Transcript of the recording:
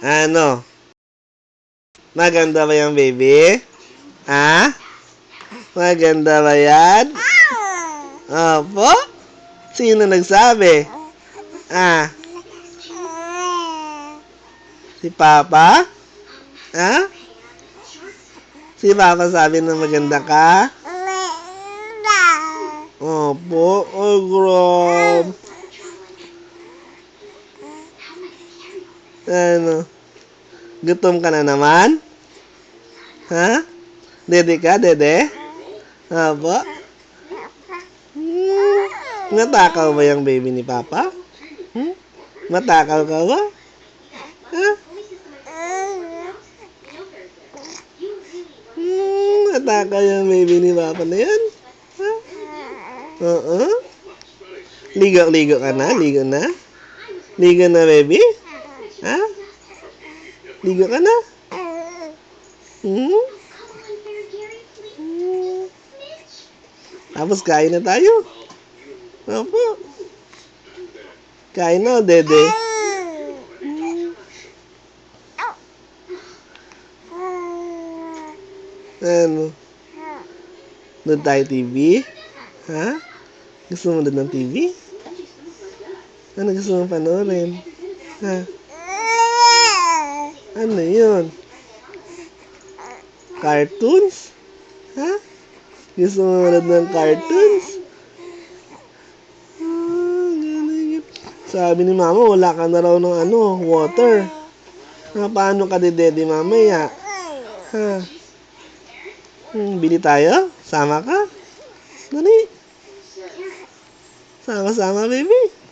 Ano? Maganda ba yung baby? Ha? Maganda ba yan? Opo? Sino nagsabi? Ah? Si Papa? Ha? Si Papa sabi na maganda ka? Opo. Oh, grabe. Ano? Gutom ka na naman? Ha? Dede ka, dede? Opo? Natakaw ba yung baby ni Papa? Matakaw ka ba? Ha? Natakaw yung baby ni Papa na yan? Ha? Oo? Ligo ka na? Ligo na? Ligo na, baby? Ha? Ligo ka na? Tapos kain na tayo. Opo. Kain na, dede. Ano? Doon tayo TV? Ha? Gusto mo doon ng TV? Ano gusto mo panoorin? Ha? Ano yun? Cartoons? Ha? Gusto mo manood ng cartoons? Sabi ni Mama, wala ka na raw ng water. Paano ka dede mamaya? Ha? Bili tayo? Sama ka? Dali. Sama-sama, baby.